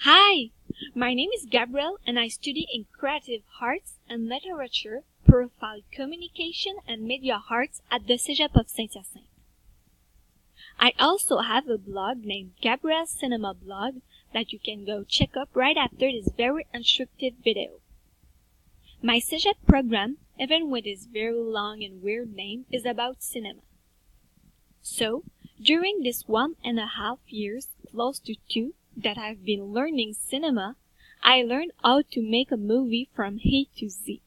Hi, my name is Gabrielle and I study in Creative Arts and Literature, Profile Communication and Media Arts at the Cégep of Saint-Hyacinthe. I also have a blog named Gabrielle's Cinema Blog that you can go check up right after this very instructive video. My Cégep program, even with its very long and weird name, is about cinema. So, during this 1.5 years, close to 2, that I've been learning cinema, I learned how to make a movie from A to Z.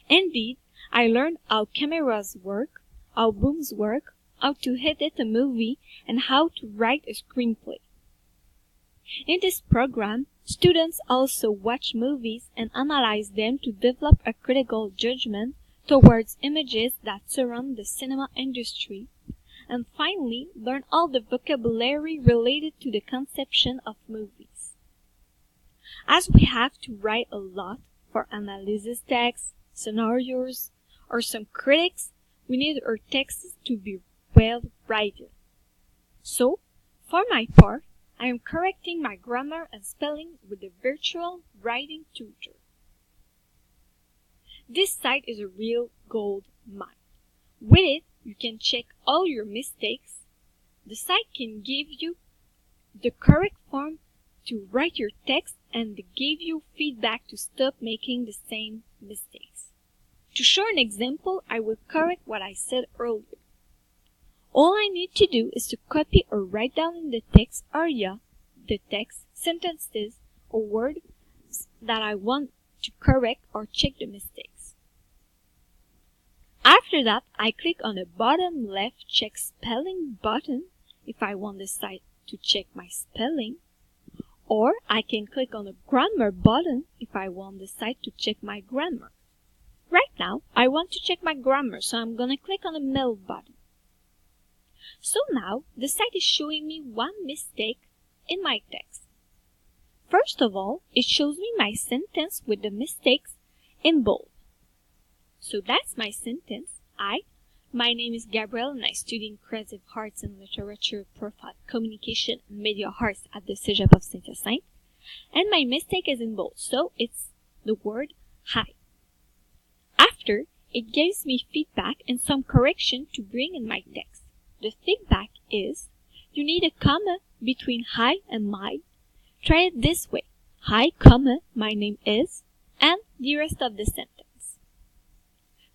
Indeed, I learned how cameras work, how booms work, how to edit a movie, and how to write a screenplay. In this program, students also watch movies and analyze them to develop a critical judgment towards images that surround the cinema industry, and finally learn all the vocabulary related to the conception of movies. As we have to write a lot for analysis texts, scenarios, or some critics, we need our texts to be well written. So, for my part, I am correcting my grammar and spelling with a virtual writing tutor. This site is a real gold mine. With it, you can check all your mistakes. The site can give you the correct form to write your text and give you feedback to stop making the same mistakes. To show an example, I will correct what I said earlier. All I need to do is to copy or write down in the text area the text, sentences, or words that I want to correct or check the mistakes. After that, I click on the bottom left check spelling button if I want the site to check my spelling, or I can click on the grammar button if I want the site to check my grammar. Right now, I want to check my grammar, so I'm gonna click on the middle button. So now, the site is showing me one mistake in my text. First of all, it shows me my sentence with the mistakes in bold. So that's my sentence. My name is Gabrielle and I study in Creative Arts and Literature, Profile Communication and Media Arts at the Cégep of Saint-Hyacinthe. And my mistake is in bold, so it's the word hi. After, it gives me feedback and some correction to bring in my text. The feedback is, you need a comma between hi and my. Try it this way. Hi, comma, my name is, and the rest of the sentence.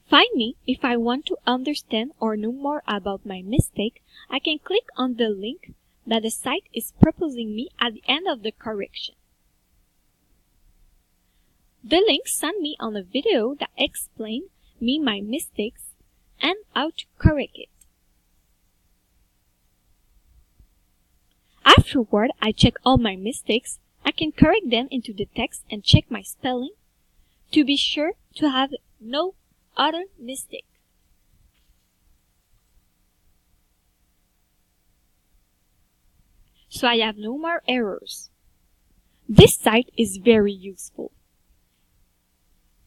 Finally, if I want to understand or know more about my mistake, I can click on the link that the site is proposing me at the end of the correction. The link sent me on a video that explains me my mistakes and how to correct it. Afterward, I check all my mistakes. I can correct them into the text and check my spelling to be sure to have no other mistake. So I have no more errors. This site is very useful.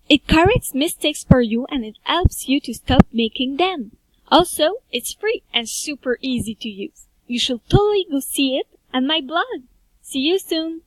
It corrects mistakes for you and it helps you to stop making them. Also, it's free and super easy to use. You should totally go see it on my blog. See you soon!